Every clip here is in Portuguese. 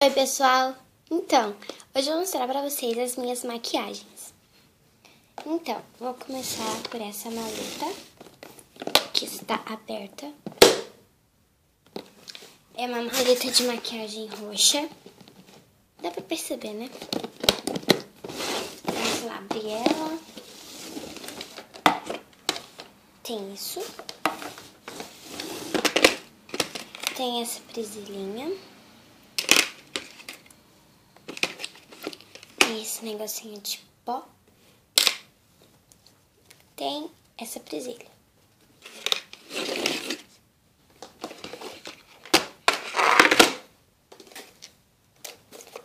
Oi pessoal, então, hoje eu vou mostrar pra vocês as minhas maquiagens. Então, vou começar por essa maleta, que está aberta. É uma maleta de maquiagem roxa, dá pra perceber, né? Vamos lá abrir ela. Tem isso. Tem essa presilhinha. Esse negocinho de pó. Tem essa presilha.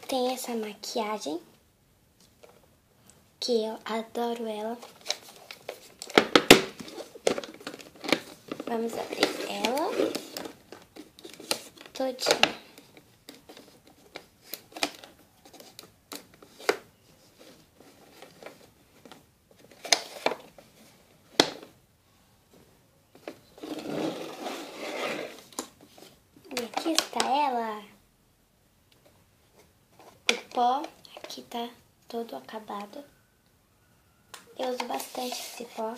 Tem essa maquiagem, que eu adoro ela. Vamos abrir ela todinha. E aqui está ela. O pó aqui tá todo acabado. Eu uso bastante esse pó.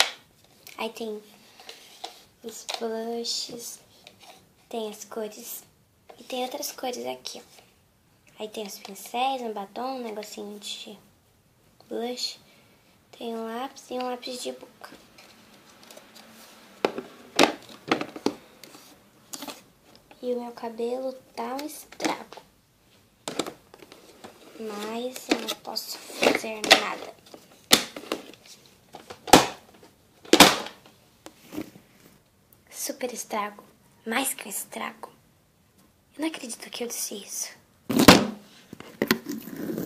Aí tem os blushes, tem as cores e tem outras cores aqui, ó. Aí tem os pincéis, um batom, um negocinho de blush, tem um lápis e um lápis de boca. E o meu cabelo tá um estrago, mas eu não posso fazer nada. Super estrago, mais que um estrago. Eu não acredito que eu disse isso.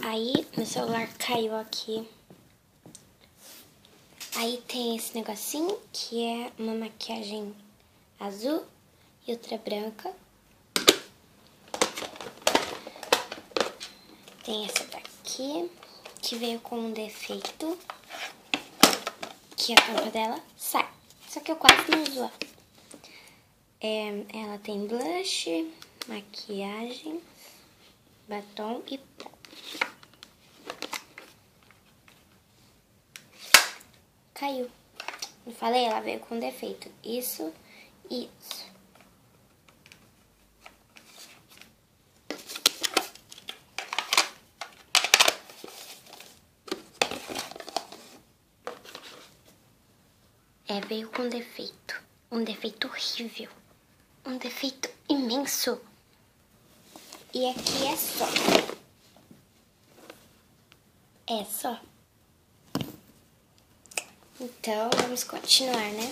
Aí, meu celular caiu aqui. Aí tem esse negocinho, que é uma maquiagem azul e outra branca. Tem essa daqui, que veio com um defeito, que a tampa dela sai. Só que eu quase não uso ela. Ela tem blush, maquiagem, batom e pó. Caiu. Não falei? Ela veio com defeito. Isso e isso. Veio com defeito. Um defeito horrível. Um defeito imenso. E aqui é só. É só. Então, vamos continuar, né?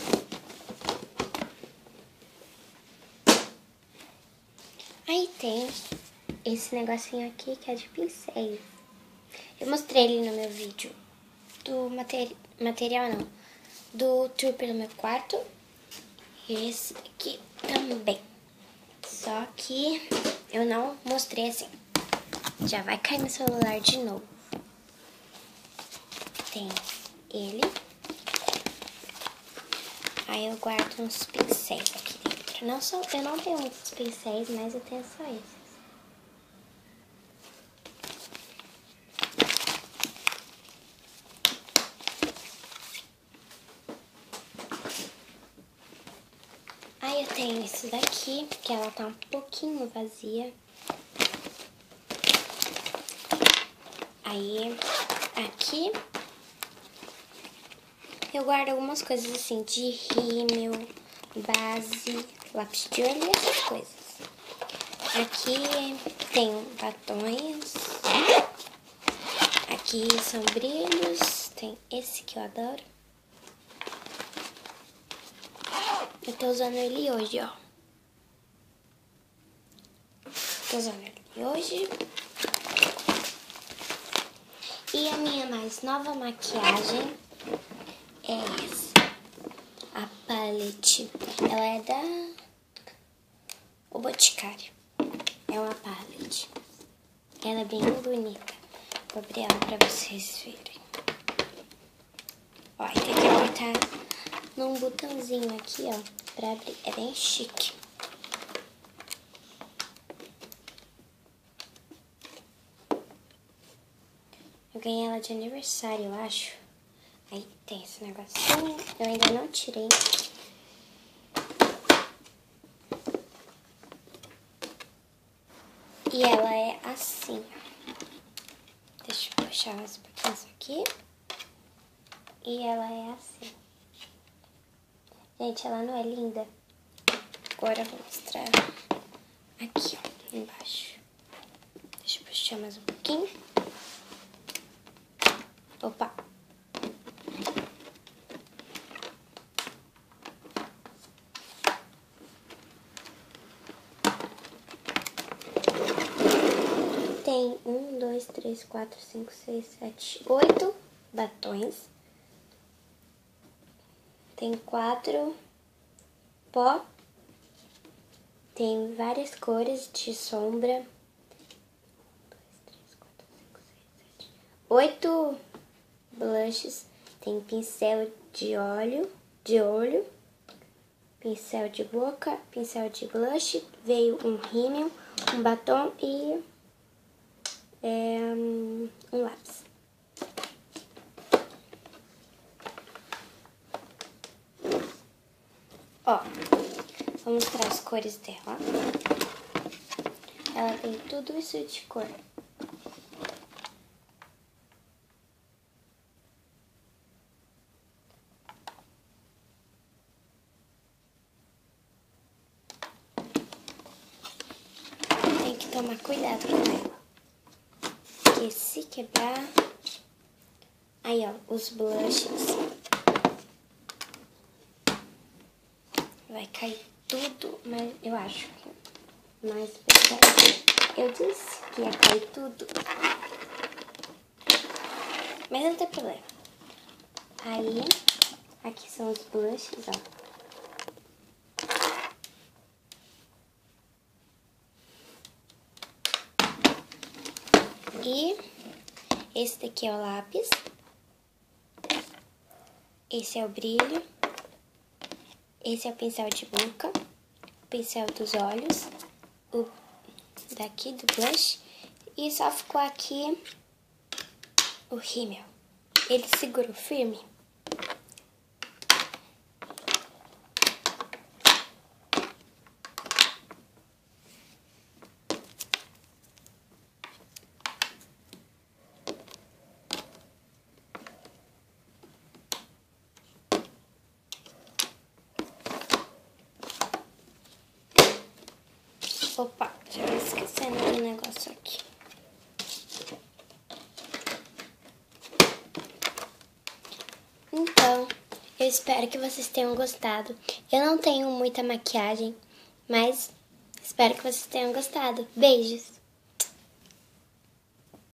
Aí tem esse negocinho aqui que é de pincéis. Eu mostrei ele no meu vídeo do material não, do tour pelo meu quarto. E esse aqui também. Só que eu não mostrei assim. Já vai cair meu celular de novo. Tem ele. Aí eu guardo uns pincéis aqui dentro. Eu não tenho muitos pincéis, mas eu tenho só esses. Aí eu tenho esse daqui, que ela tá um pouquinho vazia. Aí, aqui, eu guardo algumas coisas assim, de rímel, base, lápis de olho e essas coisas. Aqui tem batons. Aqui são brilhos. Tem esse que eu adoro. Eu tô usando ele hoje, ó. Tô usando ele hoje. E a minha mais nova maquiagem é essa. A palette. Ela é da O Boticário. É uma palette. Ela é bem bonita. Vou abrir ela pra vocês verem. Ó, tem que apertar num botãozinho aqui, ó, pra abrir. É bem chique. Eu ganhei ela de aniversário, eu acho. Aí tem esse negocinho, eu ainda não tirei. E ela é assim, ó. Deixa eu puxar mais um pouquinho isso aqui. E ela é assim. Gente, ela não é linda? Agora eu vou mostrar aqui, ó, embaixo. Deixa eu puxar mais um pouquinho. Opa! Tem 1, 2, 3, 4, 5, 6, 7, 8 batons. Tem 4 pó. Tem várias cores de sombra. 8 blushes. Tem pincel de olho, pincel de boca, pincel de blush. Veio um rímel, um batom e um lápis. Ó, vou mostrar as cores dela. Ela tem tudo isso de cor. Tem que tomar cuidado com ela. Porque se quebrar... Aí, ó, os blushes. Vai cair tudo, mas eu acho que... Mas, pessoal, eu disse que ia cair tudo. Mas não tem problema. Aí, aqui são os blushes, ó. E esse daqui é o lápis. Esse é o brilho. Esse é o pincel de boca. O pincel dos olhos. O daqui do blush. E só ficou aqui o rímel. Ele segurou firme. Opa, já tô esquecendo do negócio aqui. Então, eu espero que vocês tenham gostado. Eu não tenho muita maquiagem, mas espero que vocês tenham gostado. Beijos!